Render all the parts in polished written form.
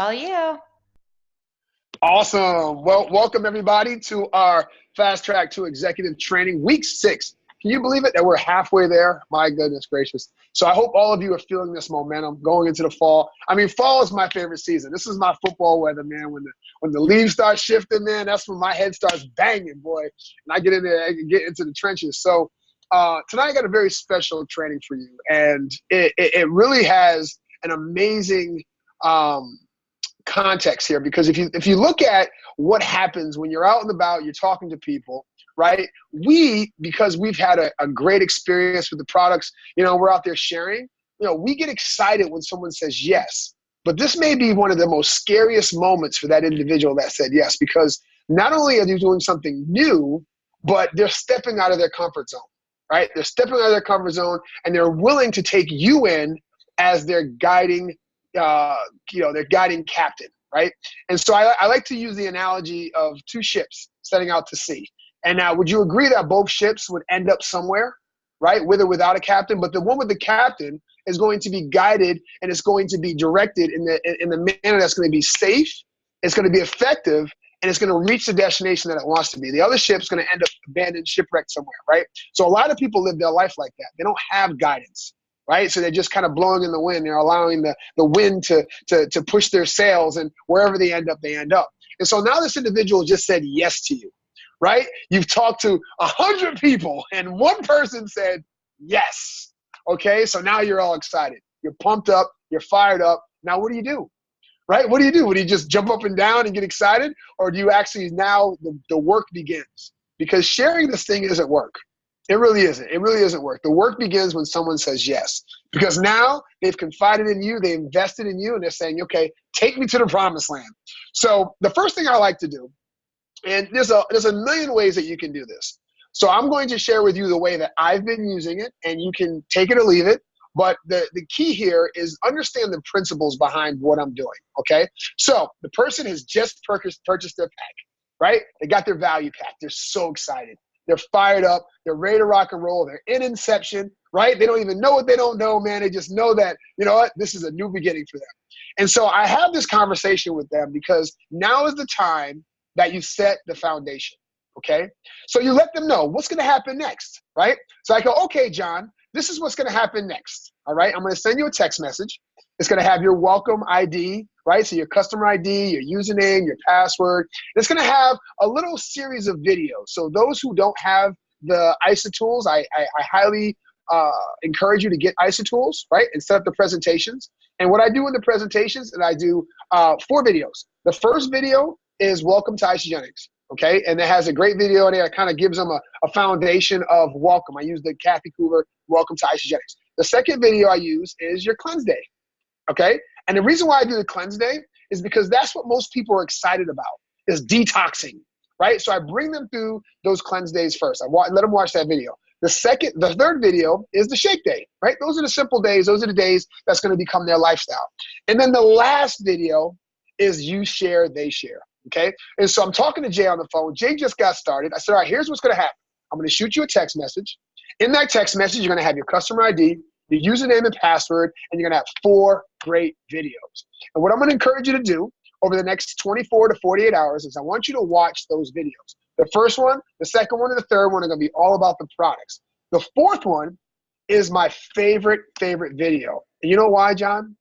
All you. Awesome. Well, welcome everybody to our Fast Track to Executive Training, week 6. Can you believe it that we're halfway there? My goodness gracious. So I hope all of you are feeling this momentum going into the fall. I mean, fall is my favorite season. This is my football weather, man. When the leaves start shifting, man, that's when my head starts banging, boy. And I get in there, I get into the trenches. So tonight I got a very special training for you. And it really has an amazing context here, because if you look at what happens when you're out and about, you're talking to people, right? Because we've had a great experience with the products, we're out there sharing, we get excited when someone says yes. But this may be one of the most scariest moments for that individual that said yes, because not only are they doing something new, but they're stepping out of their comfort zone, right? They're stepping out of their comfort zone, and they're willing to take you in as their guiding their guiding captain, right? And so I like to use the analogy of two ships setting out to sea. And now, would you agree that both ships would end up somewhere, right? With or without a captain, but the one with the captain is going to be guided, and it's going to be directed in the manner that's going to be safe, it's going to be effective, and it's going to reach the destination that it wants to be. The other ship's going to end up abandoned, shipwrecked somewhere, right? So a lot of people live their life like that. They don't have guidance. Right? So they're just kind of blowing in the wind. They're allowing the wind to push their sails, and wherever they end up, they end up. And so now this individual just said yes to you, right? You've talked to 100 people, and one person said yes. Okay, so now you're all excited. You're pumped up. You're fired up. Now what do you do? Right? What do you do? Would you just jump up and down and get excited? Or do you actually now the work begins? Because sharing this thing isn't work. It really isn't. It really isn't work. The work begins when someone says yes, because now they've confided in you, they invested in you, and they're saying, okay, take me to the promised land. So the first thing I like to do, and there's a million ways that you can do this. So I'm going to share with you the way that I've been using it, and you can take it or leave it. But the key here is understand the principles behind what I'm doing, okay? So the person has just purchased their pack, right? They got their value pack. They're so excited. They're fired up. They're ready to rock and roll. They're in inception, right? They don't even know what they don't know, man. They just know that, you know what, this is a new beginning for them. And so I have this conversation with them because now is the time that you set the foundation, okay? So you let them know what's going to happen next, right? So I go, okay, John, this is what's going to happen next, all right? I'm going to send you a text message. It's going to have your welcome ID, right? So your customer ID, your username, your password. It's going to have a little series of videos. So those who don't have the ISA tools, I highly encourage you to get ISA tools, right? And set up the presentations. And what I do in the presentations is I do 4 videos. The first video is Welcome to Isogenics, okay? And it has a great video in there that kind of gives them a foundation of welcome. I use the Kathy Coover Welcome to Isogenics. The second video I use is your cleanse day. Okay? And the reason why I do the cleanse day is because that's what most people are excited about, is detoxing, right? So I bring them through those cleanse days first. Let them watch that video. The third video is the shake day, right? Those are the simple days. Those are the days that's going to become their lifestyle. And then the last video is you share, they share, okay? And so I'm talking to Jay on the phone. Jay just got started. I said, all right, here's what's going to happen. I'm going to shoot you a text message. In that text message, you're going to have your customer ID, your username and password, and you're going to have 4 great videos. And what I'm going to encourage you to do over the next 24 to 48 hours is I want you to watch those videos. The first one, the second one, and the third one are going to be all about the products. The fourth one is my favorite video. And you know why, John?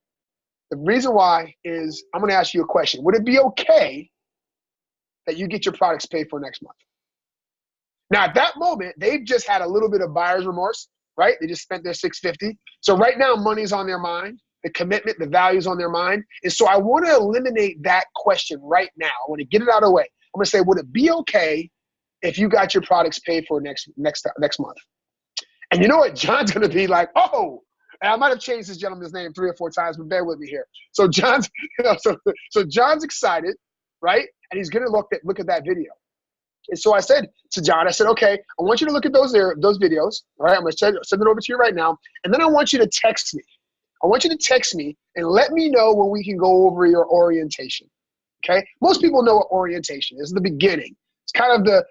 The reason why is I'm going to ask you a question. Would it be okay that you get your products paid for next month? Now, at that moment, they've just had a little bit of buyer's remorse, right? They just spent their $650. So right now, money's on their mind. The commitment, the value's on their mind. And so I want to eliminate that question right now. I want to get it out of the way. I'm going to say, would it be okay if you got your products paid for next month? And you know what? John's going to be like, oh, and I might have changed this gentleman's name 3 or 4 times, but bear with me here. So John's, so John's excited, right? And he's going to look at that video. And so I said to John, I said, okay, I want you to look at those videos. All right, I'm going to send it over to you right now. And then I want you to text me. I want you to text me and let me know when we can go over your orientation. Okay? Most people know what orientation is, the beginning. It's kind of the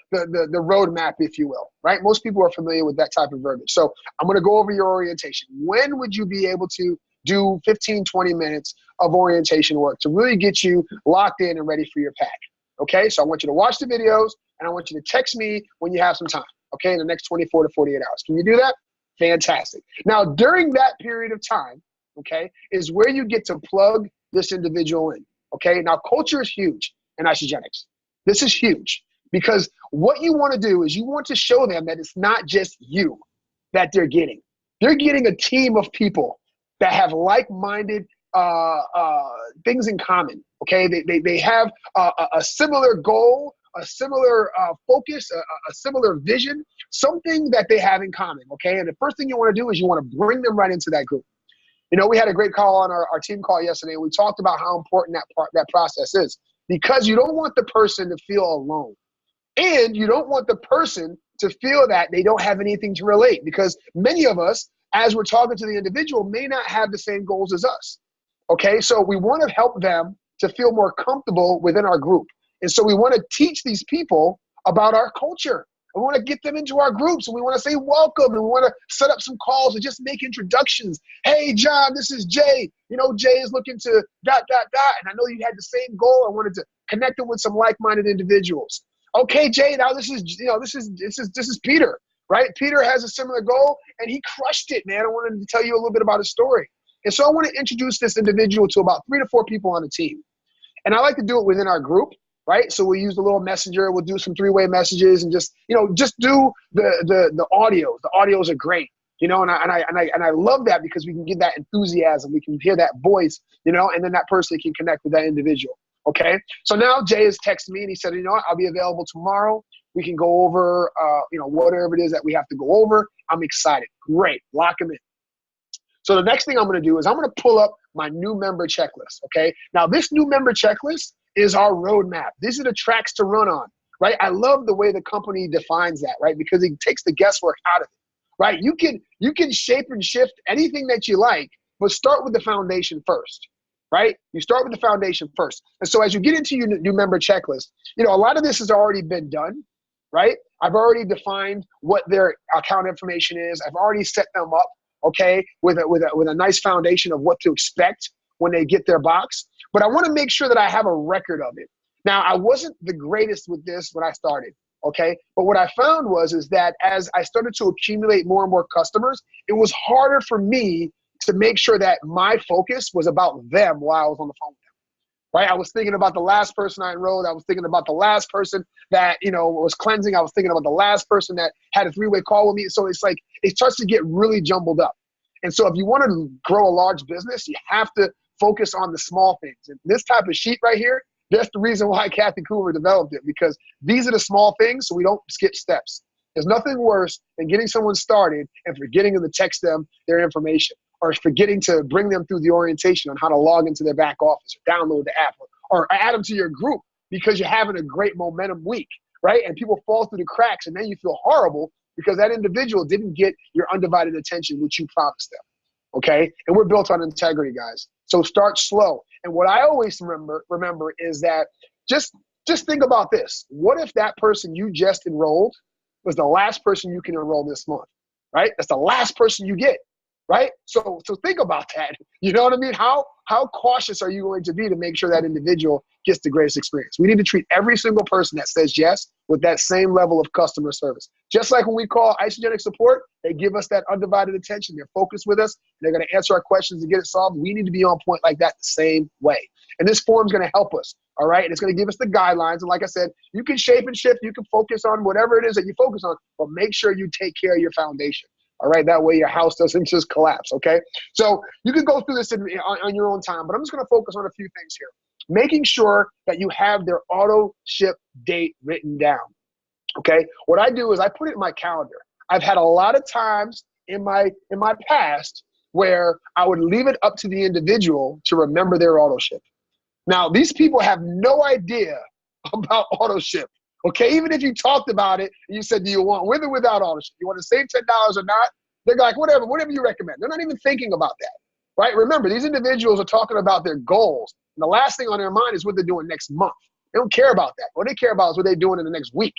roadmap, if you will, right? Most people are familiar with that type of verbiage. So I'm going to go over your orientation. When would you be able to do 15, 20 minutes of orientation work to really get you locked in and ready for your pack. Okay, so I want you to watch the videos, and I want you to text me when you have some time, okay, in the next 24 to 48 hours. Can you do that? Fantastic. Now, during that period of time, okay, is where you get to plug this individual in, okay? Now, culture is huge in Isogenics. This is huge because what you want to do is you want to show them that it's not just you that they're getting. They're getting a team of people that have like-minded things in common, okay? They have a similar goal, a similar focus, a similar vision, something that they have in common, okay? And the first thing you want to do is you want to bring them right into that group. You know, we had a great call on our team call yesterday, and we talked about how important that process is because you don't want the person to feel alone. And you don't want the person to feel that they don't have anything to relate because many of us, as we're talking to the individual, may not have the same goals as us. Okay, so we want to help them to feel more comfortable within our group. And so we want to teach these people about our culture. We want to get them into our groups, and we want to say welcome, and we want to set up some calls and just make introductions. Hey, John, this is Jay. You know, Jay is looking to ... And I know you had the same goal. I wanted to connect them with some like-minded individuals. Okay, Jay, now this is Peter, right? Peter has a similar goal, and he crushed it, man. I wanted to tell you a little bit about his story. And so I want to introduce this individual to about 3 to 4 people on the team. And I like to do it within our group, right? So we use the little messenger. We'll do some 3-way messages and just do the audios. The audios are great, you know, and I love that because we can get that enthusiasm. We can hear that voice, you know, and then that person can connect with that individual. Okay. So now Jay has texted me and he said, you know what, I'll be available tomorrow. We can go over, whatever it is that we have to go over. I'm excited. Great. Lock him in. So the next thing I'm going to do is I'm going to pull up my new member checklist, okay? Now, this new member checklist is our roadmap. These are the tracks to run on, right? I love the way the company defines that, right? Because it takes the guesswork out of it, right? You can shape and shift anything that you like, but start with the foundation first, right? You start with the foundation first. And so as you get into your new member checklist, you know, a lot of this has already been done, right? I've already defined what their account information is. I've already set them up, okay, with a nice foundation of what to expect when they get their box. But I want to make sure that I have a record of it. Now, I wasn't the greatest with this when I started, okay? But what I found is that as I started to accumulate more and more customers, it was harder for me to make sure that my focus was about them while I was on the phone with them, right? I was thinking about the last person I enrolled. I was thinking about the last person that, you know, was cleansing. I was thinking about the last person that had a 3-way call with me. So it's like, it starts to get really jumbled up. And so if you want to grow a large business, you have to focus on the small things. And this type of sheet right here, that's the reason why Kathy Coover developed it, because these are the small things so we don't skip steps. There's nothing worse than getting someone started and forgetting to text them their information, or forgetting to bring them through the orientation on how to log into their back office or download the app, or add them to your group because you're having a great momentum week, right? And people fall through the cracks, and then you feel horrible because that individual didn't get your undivided attention, which you promised them, okay? And we're built on integrity, guys. So start slow. And what I always remember is that just think about this. What if that person you just enrolled was the last person you can enroll this month, right? That's the last person you get, right? So think about that. You know what I mean? How cautious are you going to be to make sure that individual gets the greatest experience? We need to treat every single person that says yes with that same level of customer service. Just like when we call Isogenic support, they give us that undivided attention. They're focused with us. They're going to answer our questions and get it solved. We need to be on point like that the same way. And this form is going to help us, all right? And it's going to give us the guidelines. And like I said, you can shape and shift. You can focus on whatever it is that you focus on, but make sure you take care of your foundation. All right, that way your house doesn't just collapse, okay? So you can go through this on your own time, but I'm just gonna focus on a few things here. Making sure that you have their auto ship date written down, okay? What I do is I put it in my calendar. I've had a lot of times in my past where I would leave it up to the individual to remember their auto ship. Now, these people have no idea about auto ship. Okay, even if you talked about it and you said, do you want with or without auto ship? You want to save $10 or not? They're like, whatever you recommend. They're not even thinking about that, right? Remember, these individuals are talking about their goals. And the last thing on their mind is what they're doing next month. They don't care about that. What they care about is what they're doing in the next week,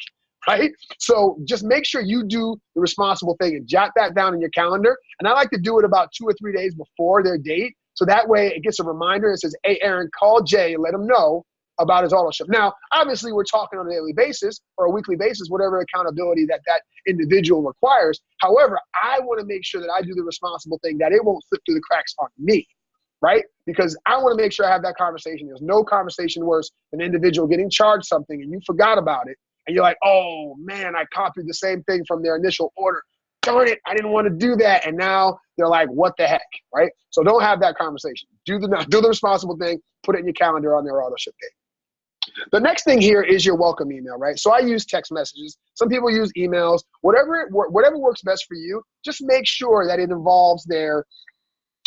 right? So just make sure you do the responsible thing and jot that down in your calendar. And I like to do it about 2 or 3 days before their date So that way it gets a reminder and says, hey, Aaron, call Jay and let him know about his auto ship. Now, obviously, we're talking on a daily basis or a weekly basis, whatever accountability that that individual requires. However, I want to make sure that I do the responsible thing, that it won't slip through the cracks on me, right? Because I want to make sure I have that conversation. There's no conversation worse than an individual getting charged something and you forgot about it. And you're like, oh, man, I copied the same thing from their initial order. Darn it, I didn't want to do that. And now they're like, what the heck, right? So don't have that conversation. Do the responsible thing. Put it in your calendar on their auto ship date. The next thing here is your welcome email, right? So I use text messages. Some people use emails. Whatever works best for you, just make sure that it involves their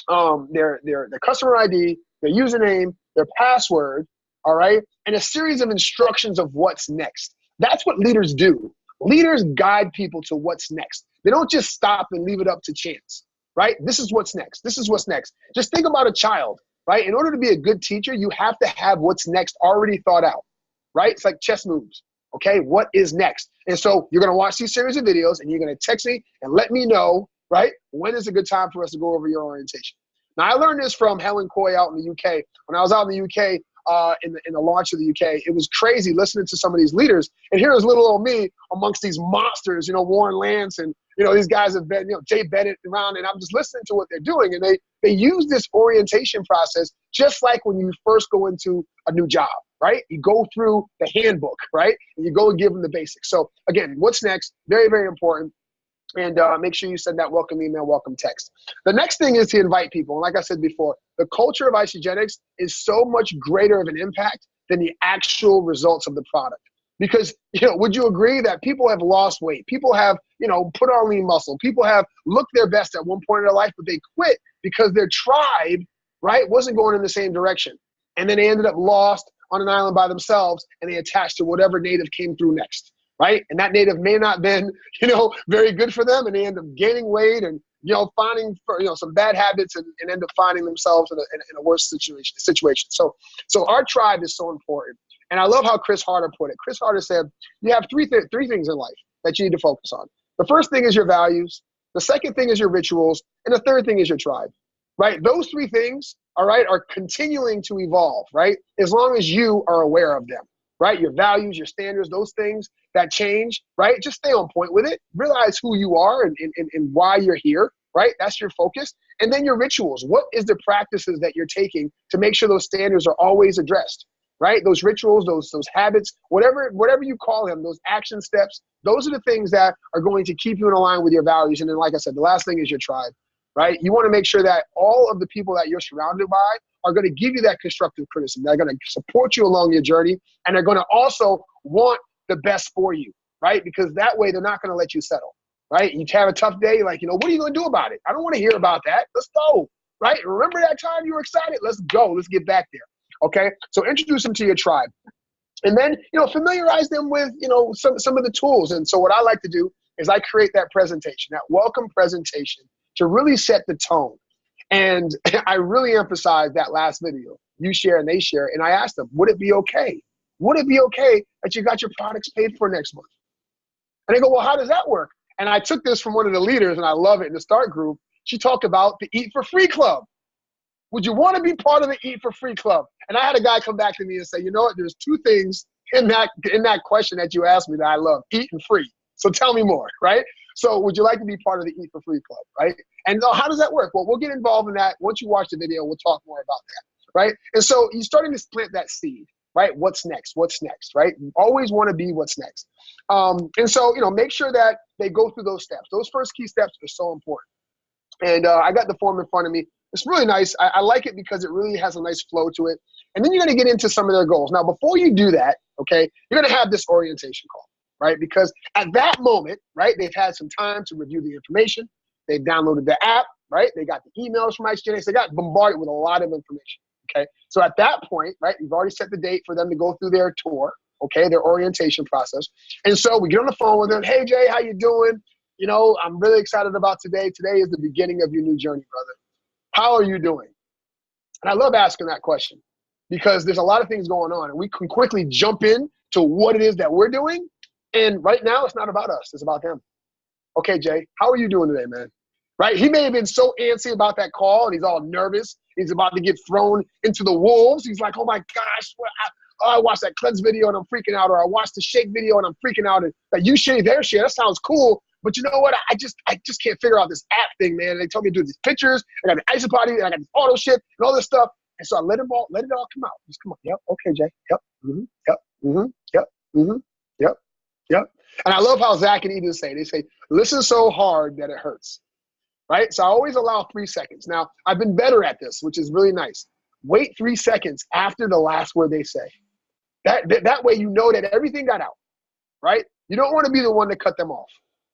customer ID, their username, their password, all right? And a series of instructions of what's next. That's what leaders do. Leaders guide people to what's next. They don't just stop and leave it up to chance, right? This is what's next. This is what's next. Just think about a child, right? In order to be a good teacher, you have to have what's next already thought out, right? It's like chess moves, okay? What is next? And so you're going to watch these series of videos and you're going to text me and let me know, right? When is a good time for us to go over your orientation? Now, I learned this from Helen Coy out in the UK. When I was out in the UK, in the launch of the UK, it was crazy listening to some of these leaders. And here's little old me amongst these monsters, Warren Lance and, these guys have been, Jay Bennett around, and I'm just listening to what they're doing. And they use this orientation process just like when you first go into a new job, right? You go through the handbook, right? And you go and give them the basics. So again, what's next? Very, very important. And make sure you send that welcome email, welcome text. The next thing is to invite people. And like I said before, the culture of Isogenics is so much greater of an impact than the actual results of the product. Because, would you agree that people have lost weight? People have, put on lean muscle. People have looked their best at one point in their life, but they quit because their tribe, right, wasn't going in the same direction. And then they ended up lost on an island by themselves, and they attached to whatever native came through next. Right? And that native may not have been, very good for them, and they end up gaining weight and, finding, some bad habits and end up finding themselves in a worse situation. So our tribe is so important. And I love how Chris Harder put it. Chris Harder said, you have three things in life that you need to focus on. The first thing is your values. The second thing is your rituals. And the third thing is your tribe, right? Those three things, all right, are continuing to evolve, right? As long as you are aware of them. Right? Your values, your standards, those things that change, right? Just stay on point with it. Realize who you are and why you're here, right? That's your focus. And then your rituals. What is the practices that you're taking to make sure those standards are always addressed, right? Those rituals, those habits, whatever you call them, those action steps, those are the things that are going to keep you in line with your values. And then, like I said, the last thing is your tribe, right? You want to make sure that all of the people that you're surrounded by are going to give you that constructive criticism. They're going to support you along your journey, and they're going to also want the best for you, right? Because that way they're not going to let you settle, right? You have a tough day, like, what are you going to do about it? I don't want to hear about that. Let's go, right? Remember that time you were excited? Let's go. Let's get back there, okay? So introduce them to your tribe. And then, familiarize them with, some of the tools. And so what I like to do is I create that presentation, that welcome presentation to really set the tone. And I really emphasize that last video. You share and they share. And I asked them, would it be okay? Would it be okay that you got your products paid for next month? And they go, well, how does that work? And I took this from one of the leaders, and I love it, in the Start group. She talked about the Eat for Free Club. Would you want to be part of the Eat for Free Club? And I had a guy come back to me and say, you know what? There's two things in that question that you asked me that I love, eat and free. So tell me more, right? So would you like to be part of the Eat for Free Club, right? And how does that work? Well, we'll get involved in that. Once you watch the video, we'll talk more about that, right? And so you're starting to plant that seed, right? What's next? What's next, right? You always want to be what's next. And so, make sure that they go through those steps. Those first key steps are so important. And I got the form in front of me. It's really nice. I like it because it really has a nice flow to it. And then you're going to get into some of their goals. Now, before you do that, okay, you're going to have this orientation call, right? Because at that moment, right, they've had some time to review the information. They've downloaded the app, right? They got the emails from Isogenics. They got bombarded with a lot of information, okay? So at that point, right, you've already set the date for them to go through their tour, okay, their orientation process. And so we get on the phone with them. Hey, Jay, how you doing? I'm really excited about today. Today is the beginning of your new journey, brother. How are you doing? And I love asking that question because there's a lot of things going on, and we can quickly jump in to what it is that we're doing. And right now, it's not about us. It's about them. Okay, Jay, how are you doing today, man? right? He may have been so antsy about that call and he's all nervous. He's about to get thrown into the wolves. He's like, oh my gosh, I watched that cleanse video and I'm freaking out, or I watched the shake video and I'm freaking out. And like, you share their share, that sounds cool. But you know what? I just can't figure out this app thing, man. And they told me to do these pictures. I got the isopody and I got this auto ship and all this stuff. And so I let it all come out. Just come on. Yep. Okay, Jay. Yep. Mm-hmm. Yep. Mm-hmm. Yep. Mm-hmm. Yep. Yep. And I love how Zach and Eden say, they say, listen so hard that it hurts. Right? So I always allow 3 seconds. Now, I've been better at this, which is really nice. Wait 3 seconds after the last word they say. That way you know that everything got out, right? You don't want to be the one to cut them off.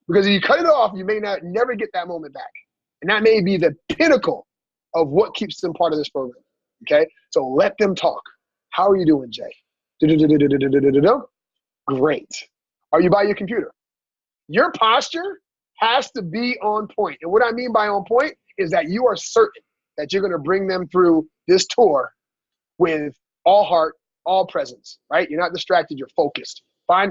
Because if you cut it off, you may never get that moment back. And that may be the pinnacle of what keeps them part of this program, okay? So let them talk. How are you doing, Jay? Great. Are you by your computer? Your posture has to be on point. And what I mean by on point is that you are certain that you're going to bring them through this tour with all heart, all presence, right? You're not distracted, you're focused.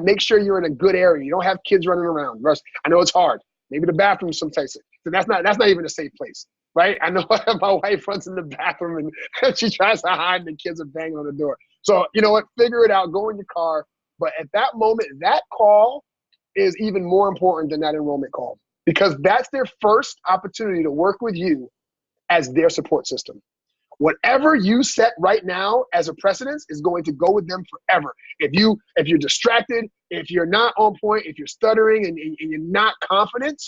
Make sure you're in a good area. You don't have kids running around. Russ, I know it's hard. Maybe the bathroom someplace. So that's not even a safe place, right? I know my wife runs in the bathroom and she tries to hide and the kids are banging on the door. So you know what? Figure it out. Go in your car. But at that moment, that call is even more important than that enrollment call, because that's their first opportunity to work with you as their support system. Whatever you set right now as a precedence is going to go with them forever. If you're distracted, if you're not on point, if you're stuttering and you're not confident,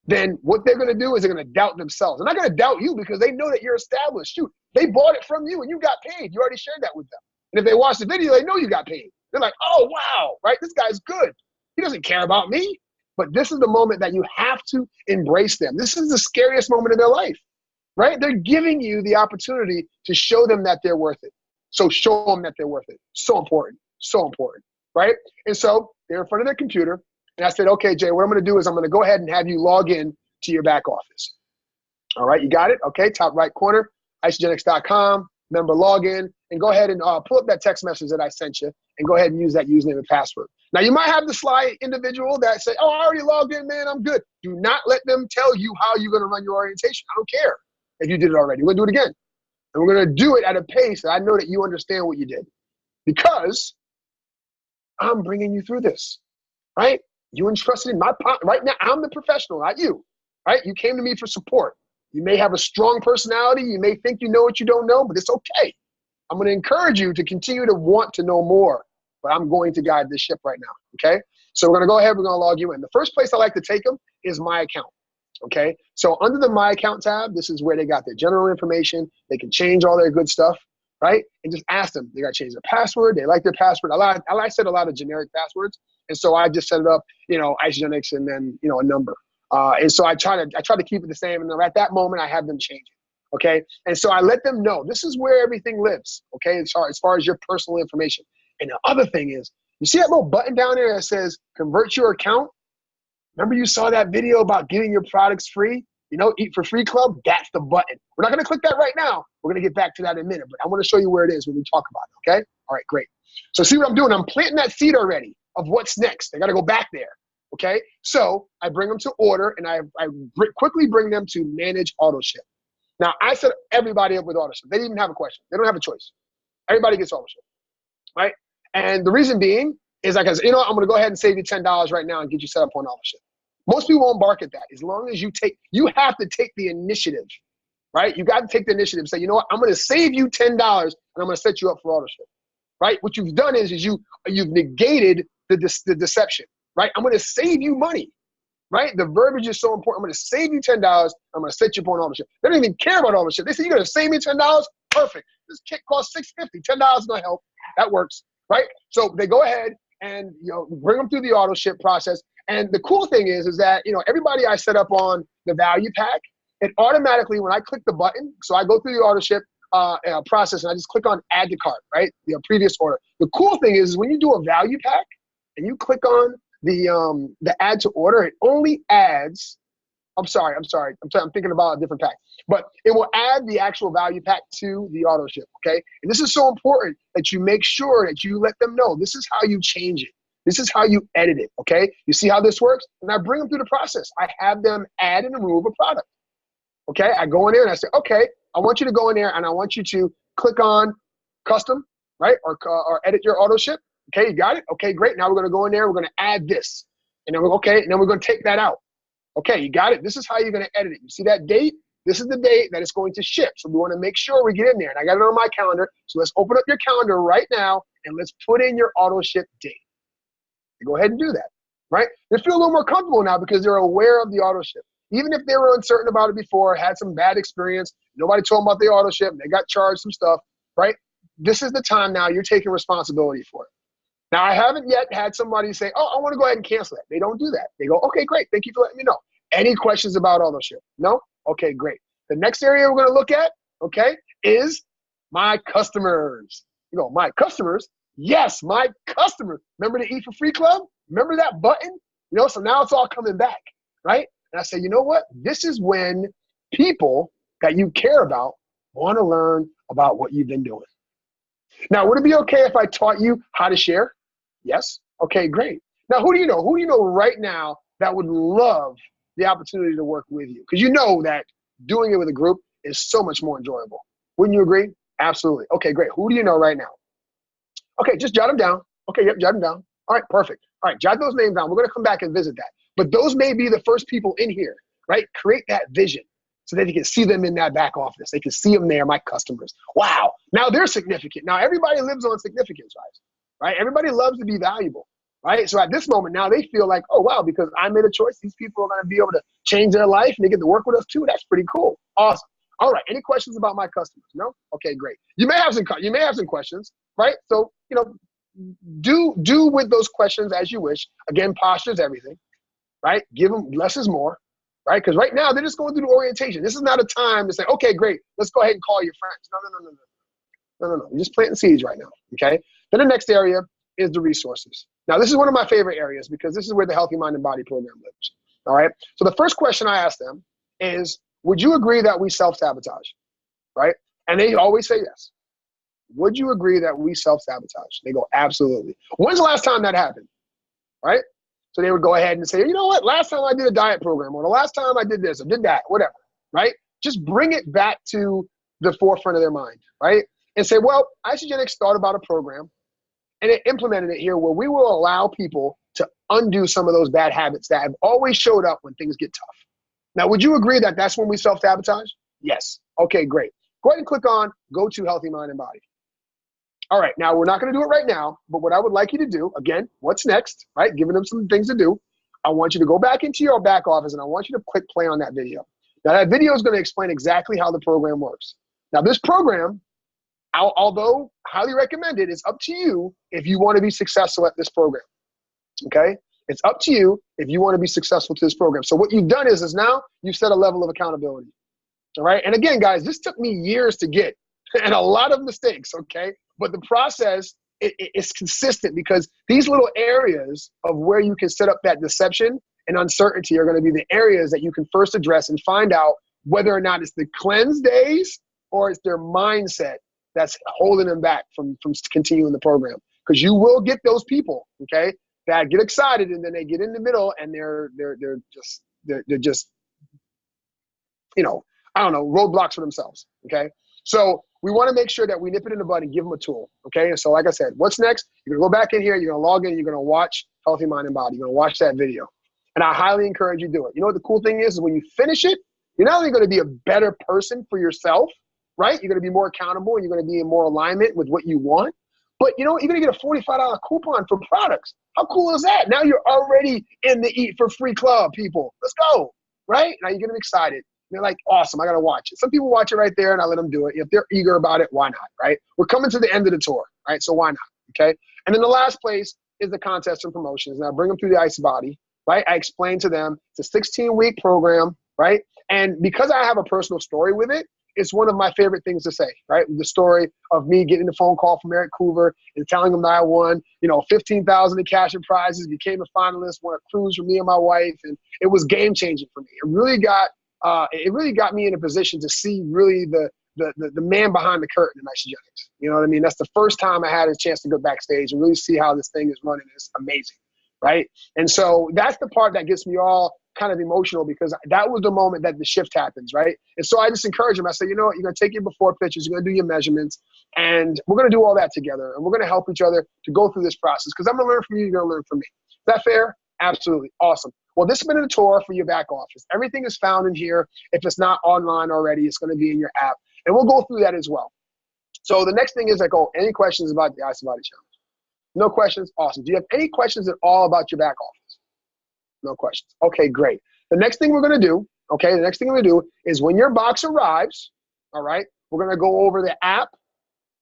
then what they're going to do is they're going to doubt themselves. They're not going to doubt you because they know that you're established. Shoot, they bought it from you and you got paid. You already shared that with them. And if they watch the video, they know you got paid. They're like, oh, wow, right? This guy's good. He doesn't care about me. But this is the moment that you have to embrace them. This is the scariest moment of their life. Right? They're giving you the opportunity to show them that they're worth it. So show them that they're worth it. So important. So important. Right? And so they're in front of their computer. And I said, okay, Jay, what I'm going to do is I'm going to go ahead and have you log in to your back office. All right. You got it? Okay. Top right corner, isogenics.com, member login, and go ahead and pull up that text message that I sent you and go ahead and use that username and password. Now, you might have the sly individual that say, oh, I already logged in, man. I'm good. Do not let them tell you how you're going to run your orientation. I don't care. If you did it already, we're going to do it again. And we're going to do it at a pace that I know that you understand what you did. Because I'm bringing you through this, right? You entrusted in my part. Right now, I'm the professional, not you, right? You came to me for support. You may have a strong personality. You may think you know what you don't know, but it's okay. I'm going to encourage you to continue to want to know more, but I'm going to guide this ship right now, okay? So we're going to go ahead. We're going to log you in. The first place I like to take them is my account. Okay, so under the My Account tab, this is where they got their general information. They can change all their good stuff, right? And just ask them. They got to change their password. They like their password. I set a lot of generic passwords, and so I just set it up, Isogenics and then a number. And so I try to keep it the same. And at that moment, I have them change it. Okay, and so I let them know this is where everything lives. Okay, as far as your personal information. And the other thing is, you see that little button down there that says "Convert your account." Remember you saw that video about getting your products free? Eat for Free Club? That's the button. We're not going to click that right now. We're going to get back to that in a minute, but I want to show you where it is when we talk about it, okay? All right, great. So see what I'm doing? I'm planting that seed already of what's next. They got to go back there, okay? So I bring them to order, and I quickly bring them to manage auto ship. Now, I set everybody up with auto ship. They didn't even have a question. They don't have a choice. Everybody gets auto ship, right? And the reason being is I'm going to go ahead and save you $10 right now and get you set up on auto ship. Most people won't bark at that. As long as you have to take the initiative, right? You got to take the initiative and say, you know what, I'm going to save you $10 and I'm going to set you up for auto ship, right? What you've done is you've negated the deception, right? I'm going to save you money, right? The verbiage is so important. I'm going to save you $10. I'm going to set you up on auto ship. They don't even care about auto ship. They say, you're going to save me $10? Perfect. This kit costs $6.50. $10 is going to help. That works, right? So they go ahead and bring them through the auto ship process. And the cool thing is that, everybody I set up on the value pack, it automatically, when I click the button, so I go through the auto ship process and I just click on add to cart, right? The previous order. The cool thing is when you do a value pack and you click on the add to order, it only adds, I'm thinking about a different pack, but it will add the actual value pack to the auto ship, okay? And this is so important that you make sure that you let them know this is how you change it. This is how you edit it, okay? You see how this works? And I bring them through the process. I have them add and remove a product, okay? I go in there and I say, okay, I want you to go in there and I want you to click on custom, right? Or edit your auto ship. Okay, you got it? Okay, great. Now we're gonna go in there, we're gonna add this. And then we're gonna take that out. Okay, you got it? This is how you're gonna edit it. You see that date? This is the date that it's going to ship. So we wanna make sure we get in there. And I got it on my calendar. So let's open up your calendar right now and let's put in your auto ship date. You go ahead and do that, right? They feel a little more comfortable now because they're aware of the auto ship. Even if they were uncertain about it before, had some bad experience, nobody told them about the auto ship, they got charged some stuff, right? This is the time now you're taking responsibility for it. Now, I haven't yet had somebody say, oh, I want to go ahead and cancel it. They don't do that. They go, okay, great. Thank you for letting me know. Any questions about auto ship? No? Okay, great. The next area we're going to look at, okay, is my customers. You go, my customers? Yes, my customers. Remember the Eat for Free Club? Remember that button? You know, so now it's all coming back, right? And I say, you know what? This is when people that you care about want to learn about what you've been doing. Now, would it be okay if I taught you how to share? Yes? Okay, great. Now, who do you know? Who do you know right now that would love the opportunity to work with you? Because you know that doing it with a group is so much more enjoyable. Wouldn't you agree? Absolutely. Okay, great. Who do you know right now? Okay, just jot them down. Okay, yep, jot them down. All right, perfect. All right, jot those names down. We're going to come back and visit that. But those may be the first people in here, right? Create that vision so that you can see them in that back office. They can see them there, my customers. Wow, now they're significant. Now everybody lives on significance, right? Everybody loves to be valuable, right? So at this moment now they feel like, oh, wow, because I made a choice, these people are going to be able to change their life and they get to work with us too. That's pretty cool. Awesome. All right, any questions about my customers? No? Okay, great. You may have some questions, right? So, you know, do with those questions as you wish. Again, posture is everything, right? Give them less is more, right? Because right now they're just going through the orientation. This is not a time to say, okay, great, let's go ahead and call your friends. No. You're just planting seeds right now, okay? Then the next area is the resources. Now, this is one of my favorite areas because this is where the Healthy Mind and Body program lives, all right? So the first question I ask them is, would you agree that we self-sabotage, right? And they always say yes. Would you agree that we self-sabotage? They go, absolutely. When's the last time that happened, right? So they would go ahead and say, you know what? Last time I did a diet program, or the last time I did this or did that, whatever, right? Just bring it back to the forefront of their mind, right? And say, well, Isagenix thought about a program and it implemented it here where we will allow people to undo some of those bad habits that have always showed up when things get tough. Now, would you agree that that's when we self-sabotage? Yes. Okay, great. Go ahead and click on Go to Healthy Mind and Body. All right, now we're not going to do it right now, but what I would like you to do, again, what's next, right? Giving them some things to do. I want you to go back into your back office and I want you to click play on that video. Now, that video is going to explain exactly how the program works. Now, this program, although highly recommended, it's up to you if you want to be successful at this program, okay? It's up to you if you want to be successful to this program. So what you've done is now you've set a level of accountability, all right? And again, guys, this took me years to get and a lot of mistakes, okay? But the process is consistent because these little areas of where you can set up that deception and uncertainty are going to be the areas that you can first address and find out whether or not it's the cleanse days or it's their mindset that's holding them back from continuing the program. Because you will get those people, okay, that get excited and then they get in the middle and they're just you know, I don't know, roadblocks for themselves, okay? So we want to make sure that we nip it in the bud and give them a tool, okay? And so like I said, what's next? You're going to go back in here, you're going to log in, you're going to watch Healthy Mind and Body. You're going to watch that video. And I highly encourage you to do it. You know what the cool thing is when you finish it, you're not only going to be a better person for yourself, right? You're going to be more accountable and you're going to be in more alignment with what you want. But you know, you're going to get a $45 coupon for products. How cool is that? Now you're already in the Eat for Free Club, people. Let's go, right? Now you're going to be excited. They're like, awesome, I got to watch it. Some people watch it right there and I let them do it. If they're eager about it, why not, right? We're coming to the end of the tour, right? So why not, okay? And then the last place is the contest and promotions. Now bring them through the Ice Body, right? I explain to them it's a 16-week program, right? And because I have a personal story with it, it's one of my favorite things to say, right? The story of me getting the phone call from Eric Coover and telling him that I won, you know, $15,000 in cash and prizes, became a finalist, won a cruise for me and my wife, and it was game changing for me. It really got me in a position to see really the man behind the curtain in Isogenics. You know what I mean? That's the first time I had a chance to go backstage and really see how this thing is running. It's amazing, right? And so that's the part that gets me all kind of emotional, because that was the moment that the shift happens, right? And so I just encourage him. I say, you know what? You're going to take your before pictures. You're going to do your measurements. And we're going to do all that together. And we're going to help each other to go through this process, because I'm going to learn from you. You're going to learn from me. Is that fair? Absolutely. Awesome. Well, this has been a tour for your back office. Everything is found in here. If it's not online already, it's going to be in your app. And we'll go through that as well. So the next thing is like, oh, any questions about the Ice Body Challenge? No questions? Awesome. Do you have any questions at all about your back office? No questions. Okay, great. The next thing we're going to do, is when your box arrives, all right, we're going to go over the app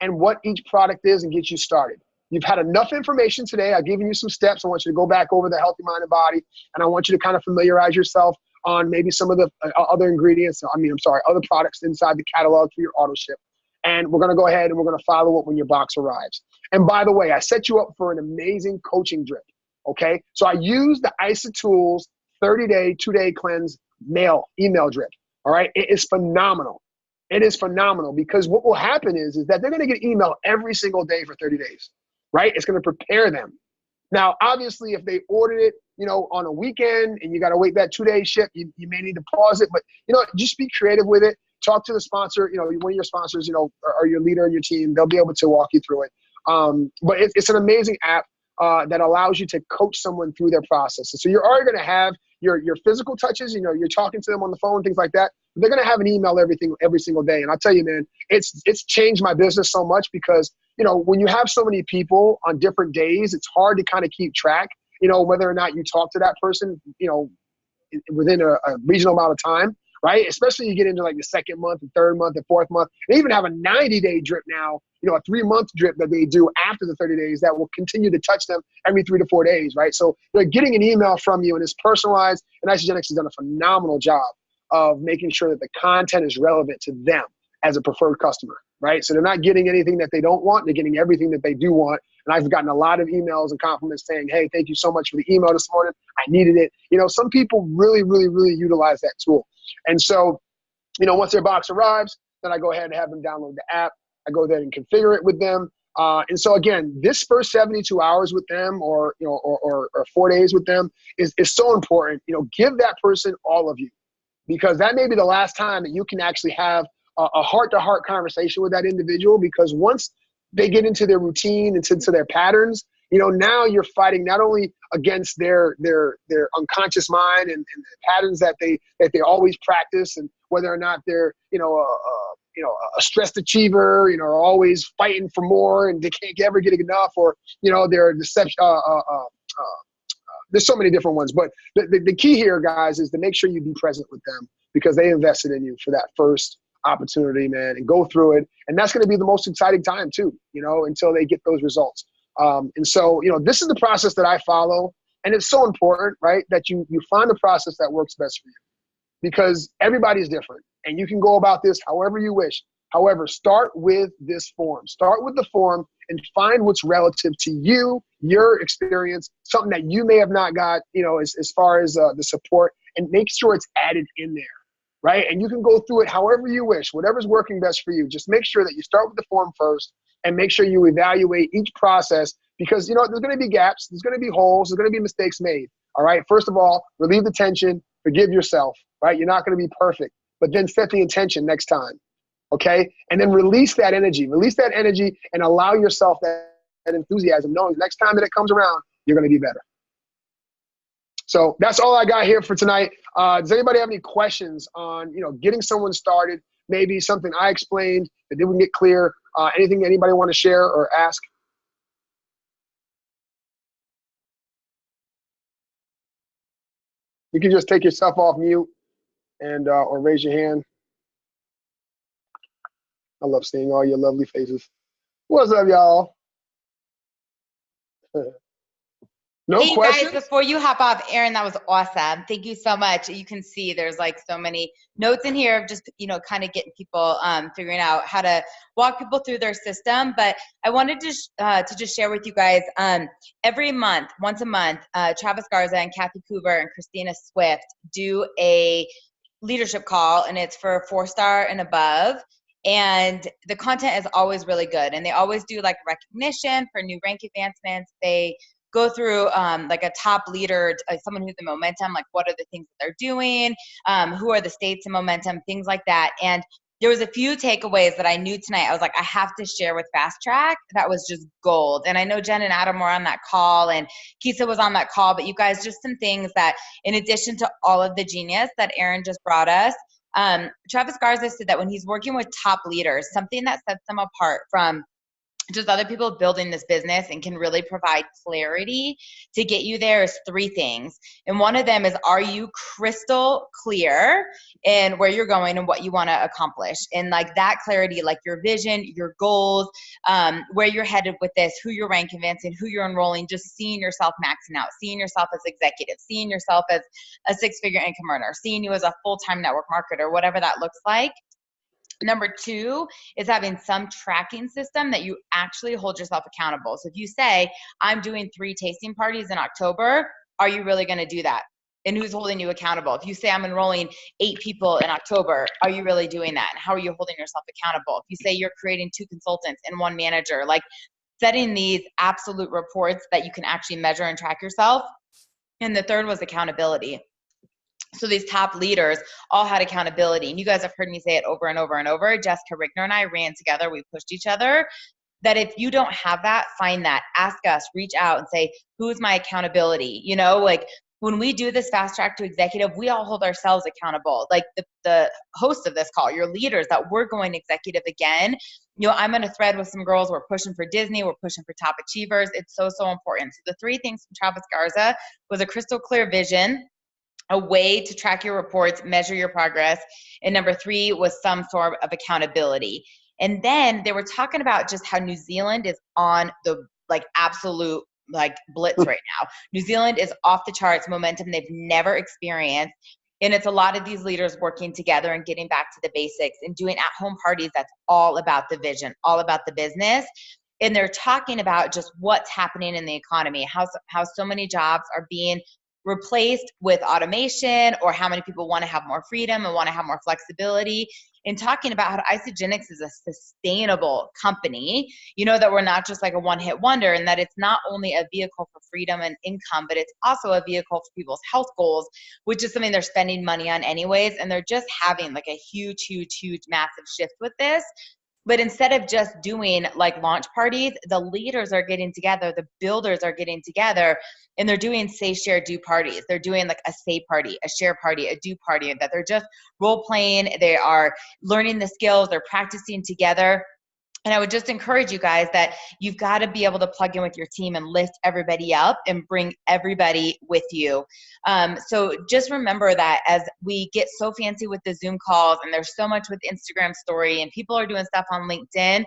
and what each product is and get you started. You've had enough information today. I've given you some steps. I want you to go back over the Healthy Mind and Body, and I want you to kind of familiarize yourself on maybe some of the other ingredients. Other products inside the catalog for your auto ship. And we're going to go ahead and we're going to follow up when your box arrives. And by the way, I set you up for an amazing coaching drip. Okay. So I use the IsaTools 30-day, 2-day cleanse email drip. All right. It is phenomenal. It is phenomenal, because what will happen is that they're going to get email every single day for 30 days. Right? It's going to prepare them. Now, obviously, if they ordered it, on a weekend and you got to wait that 2-day ship, you may need to pause it, but, just be creative with it. Talk to the sponsor, one of your sponsors, or your leader in your team. They'll be able to walk you through it. But it's an amazing app that allows you to coach someone through their process. And so you're already going to have your physical touches, you're talking to them on the phone, things like that. They're going to have an email every single day. And I'll tell you, man, it's changed my business so much, because, when you have so many people on different days, it's hard to kind of keep track, whether or not you talk to that person, within a reasonable amount of time, right? Especially you get into like the second month and third month and fourth month. They even have a 90-day drip now, a 3-month drip that they do after the 30 days that will continue to touch them every 3 to 4 days, right? So they're getting an email from you, and it's personalized, and Isogenics has done a phenomenal job of making sure that the content is relevant to them as a preferred customer, right? So they're not getting anything that they don't want. They're getting everything that they do want. And I've gotten a lot of emails and compliments saying, hey, thank you so much for the email this morning. I needed it. Some people really, really, really utilize that tool. And so, once their box arrives, then I go ahead and have them download the app. I go there and configure it with them. And so again, this first 72 hours with them, or 4 days with them is so important. Give that person all of you, because that may be the last time that you can actually have a heart-to-heart conversation with that individual, because once they get into their routine and into their patterns, now you're fighting not only against their unconscious mind and the patterns that they always practice, and whether or not they're a stressed achiever, are always fighting for more and they can't ever get enough, or they're deception. There's so many different ones, but the key here, guys, is to make sure you be present with them, because they invested in you for that first opportunity, man, and go through it. And that's going to be the most exciting time too, until they get those results. And so, this is the process that I follow, and it's so important, right, that you find the process that works best for you, because everybody's different and you can go about this however you wish. However, start with this form. Start with the form and find what's relative to you, your experience, something that you may have not got, as far as the support, and make sure it's added in there, right? And you can go through it however you wish, whatever's working best for you. Just make sure that you start with the form first and make sure you evaluate each process, because, there's going to be gaps, there's going to be holes, there's going to be mistakes made, all right? First of all, relieve the tension, forgive yourself, right? You're not going to be perfect, but then set the intention next time. Okay. And then release that energy and allow yourself that enthusiasm, knowing next time that it comes around, you're going to be better. So that's all I got here for tonight. Does anybody have any questions on, getting someone started? Maybe something I explained that didn't get clear. Anything anybody want to share or ask? You can just take yourself off mute and or raise your hand. I love seeing all your lovely faces. What's up, y'all? No hey questions? guys, before you hop off, Aaron, that was awesome. Thank you so much. You can see there's like so many notes in here of just, kind of getting people figuring out how to walk people through their system. But I wanted to just share with you guys, every month, once a month, Travis Garza and Kathy Coover and Christina Swift do a leadership call, and it's for 4-star and above. And the content is always really good. And they always do like recognition for new rank advancements. They go through like a top leader, someone who's in momentum, like what are the things that they're doing, who are the states in momentum, things like that. And there was a few takeaways that I knew tonight. I was like, I have to share with Fast Track. That was just gold. And I know Jen and Adam were on that call and Kisa was on that call, but you guys, just some things that in addition to all of the genius that Aaron just brought us, Travis Garza said that when he's working with top leaders, something that sets them apart from just other people building this business and can really provide clarity to get you there is three things. And one of them is, are you crystal clear in where you're going and what you want to accomplish? And like that clarity, like your vision, your goals, where you're headed with this, who you're rank advancing, who you're enrolling, just seeing yourself maxing out, seeing yourself as executive, seeing yourself as a six-figure income earner, seeing you as a full-time network marketer, whatever that looks like. Number two is having some tracking system that you actually hold yourself accountable. So if you say, I'm doing 3 tasting parties in October, are you really going to do that? And who's holding you accountable? If you say, I'm enrolling 8 people in October, are you really doing that? And how are you holding yourself accountable? If you say you're creating 2 consultants and 1 manager, like setting these absolute reports that you can actually measure and track yourself. And the third was accountability. So these top leaders all had accountability. And you guys have heard me say it over and over and over. Jessica Rigner and I ran together. We pushed each other. That if you don't have that, find that. Ask us, reach out and say, who's my accountability? You know, like when we do this Fast Track to Executive, we all hold ourselves accountable. Like the host of this call, your leaders, that we're going executive again. You know, I'm in a thread with some girls. We're pushing for Disney. We're pushing for top achievers. It's so, so important. So the 3 things from Travis Garza was a crystal clear vision, a way to track your reports, measure your progress. And number 3 was some sort of accountability. And then they were talking about just how New Zealand is on the like absolute like blitz right now. New Zealand is off the charts, momentum they've never experienced. And it's a lot of these leaders working together and getting back to the basics and doing at-home parties that's all about the vision, all about the business. And they're talking about just what's happening in the economy, how so many jobs are being replaced with automation, or how many people want to have more freedom and want to have more flexibility, and talking about how Isagenix is a sustainable company, you know, that we're not just like a one-hit wonder, and that it's not only a vehicle for freedom and income, but it's also a vehicle for people's health goals, which is something they're spending money on anyways. And they're just having like a huge, massive shift with this. But instead of just doing like launch parties, the leaders are getting together, the builders are getting together, and they're doing say, share, do parties. They're doing like a say party, a share party, a do party, that they're just role playing. They are learning the skills, they're practicing together. And I would just encourage you guys that you've got to be able to plug in with your team and lift everybody up and bring everybody with you. So just remember that as we get so fancy with the Zoom calls, and there's so much with Instagram story, and people are doing stuff on LinkedIn,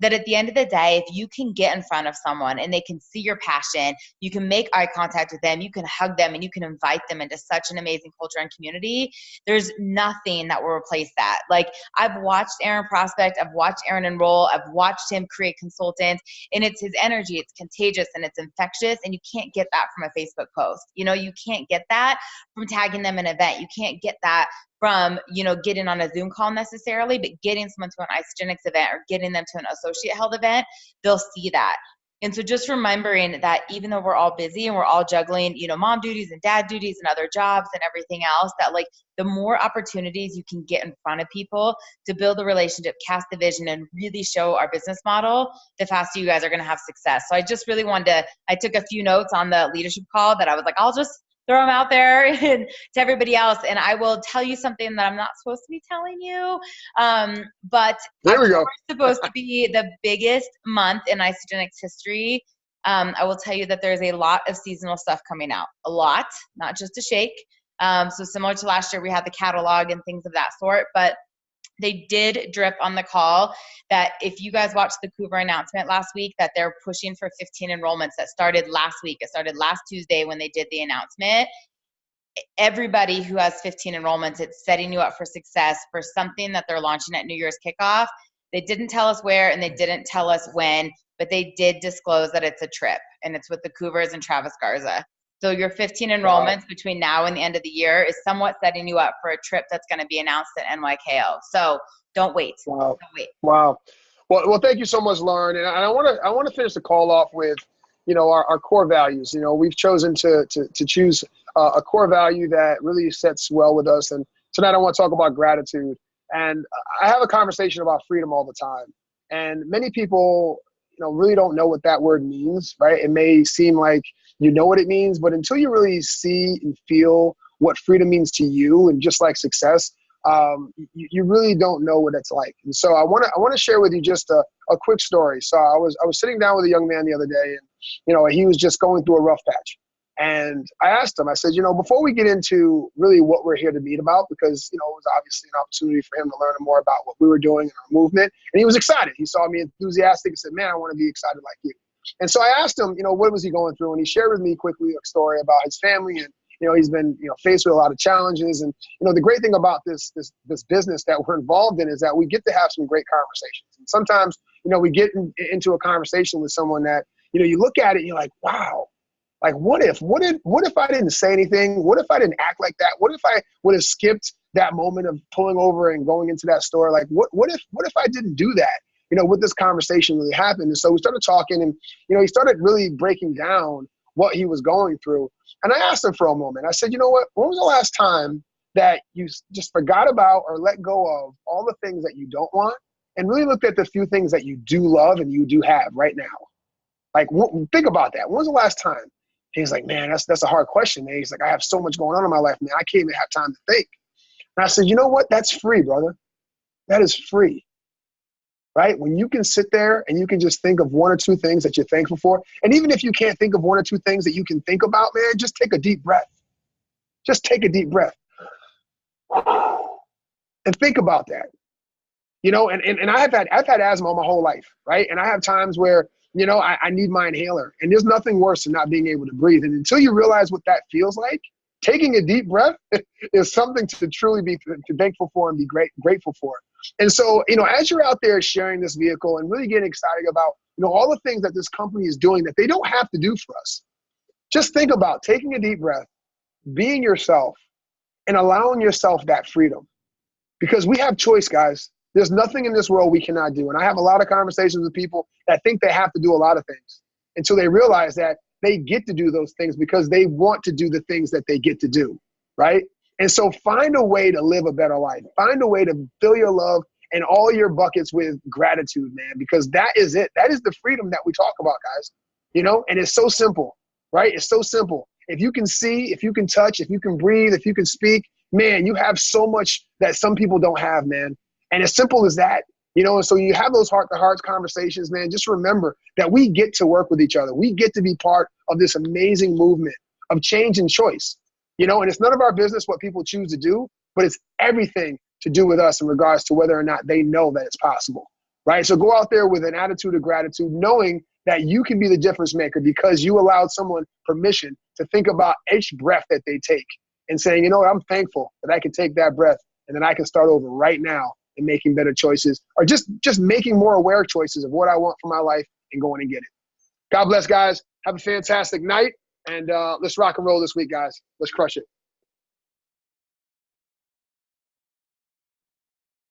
that at the end of the day, if you can get in front of someone and they can see your passion, you can make eye contact with them, you can hug them, and you can invite them into such an amazing culture and community, there's nothing that will replace that. Like, I've watched Aaron prospect, I've watched Aaron enroll, I've watched him create consultants, and it's his energy, it's contagious and it's infectious, and you can't get that from a Facebook post. You know, you can't get that from tagging them in an event. You can't get that from, you know, getting on a Zoom call necessarily, but getting someone to an Isagenix event or getting them to an associate held event, they'll see that. And so just remembering that even though we're all busy and we're all juggling, you know, mom duties and dad duties and other jobs and everything else, that like the more opportunities you can get in front of people to build a relationship, cast the vision, and really show our business model, the faster you guys are going to have success. So I just really wanted to, I took a few notes on the leadership call that I was like, I'll just throw them out there and to everybody else. And I will tell you something that I'm not supposed to be telling you. But there we go. It's supposed to be the biggest month in Isagenix history. I will tell you that there's a lot of seasonal stuff coming out. A lot, not just a shake. So similar to last year, we had the catalog and things of that sort. But they did drip on the call that if you guys watched the Coover announcement last week, that they're pushing for 15 enrollments. That started last week. It started last Tuesday when they did the announcement. Everybody who has 15 enrollments, it's setting you up for success for something that they're launching at New Year's kickoff. They didn't tell us where and they didn't tell us when, but they did disclose that it's a trip, and it's with the Coovers and Travis Garza. So your 15 enrollments between now and the end of the year is somewhat setting you up for a trip that's going to be announced at NYKO. So Don't wait. Wow. Don't wait. Wow. Well, thank you so much, Lauren. And I want to finish the call off with, our core values. We've chosen to choose a core value that really sets well with us. And tonight I want to talk about gratitude. And I have a conversation about freedom all the time. And many people, really don't know what that word means, right? It may seem like you know what it means, but until you really see and feel what freedom means to you, and just like success, you really don't know what it's like. And so I want to share with you just a quick story. So I was sitting down with a young man the other day, and he was just going through a rough patch. And I asked him, I said, before we get into really what we're here to meet about, because, it was obviously an opportunity for him to learn more about what we were doing in our movement. And he was excited. He saw me enthusiastic and said, man, I want to be excited like you. And so I asked him, what was he going through? And he shared with me quickly a story about his family. And, he's been, faced with a lot of challenges. And, the great thing about this business that we're involved in is that we get to have some great conversations. And sometimes, we get into a conversation with someone that, you look at it and you're like, wow. Like, what if I didn't say anything? What if I didn't act like that? What if I would have skipped that moment of pulling over and going into that store? Like, what if I didn't do that? Would this conversation really happen? And so we started talking, and, he started really breaking down what he was going through. And I asked him for a moment. I said, you know what? When was the last time that you just forgot about or let go of all the things that you don't want and really looked at the few things that you do love and you do have right now? Like, think about that. When was the last time? He's like, man, that's a hard question, man. He's like, I have so much going on in my life, man. I can't even have time to think. And I said, you know what? That's free, brother. That is free, right? When you can sit there and you can just think of one or two things that you're thankful for. And even if you can't think of one or two things that you can think about, man, just take a deep breath. Just take a deep breath and think about that. And I've had asthma my whole life, right? And I have times where, I need my inhaler, and there's nothing worse than not being able to breathe. And until you realize what that feels like, taking a deep breath is something to truly be thankful for and be grateful for. And so, as you're out there sharing this vehicle and really getting excited about, all the things that this company is doing that they don't have to do for us, just think about taking a deep breath, being yourself, and allowing yourself that freedom. Because we have choice, guys. There's nothing in this world we cannot do. And I have a lot of conversations with people that think they have to do a lot of things until they realize that they get to do those things because they want to do the things that they get to do, right? And so find a way to live a better life. Find a way to fill your love and all your buckets with gratitude, man, because that is it. That is the freedom that we talk about, guys, and it's so simple, right? It's so simple. If you can see, if you can touch, if you can breathe, if you can speak, man, you have so much that some people don't have, man. And as simple as that, and so you have those heart-to-heart conversations, man, just remember that we get to work with each other. We get to be part of this amazing movement of change and choice, and it's none of our business what people choose to do, but it's everything to do with us in regards to whether or not they know that it's possible, right? So go out there with an attitude of gratitude, knowing that you can be the difference maker because you allowed someone permission to think about each breath that they take and saying, you know what, I'm thankful that I can take that breath and then I can start over right now and making better choices, or just making more aware choices of what I want for my life and going and get it. God bless, guys. Have a fantastic night, and let's rock and roll this week, guys. Let's crush it.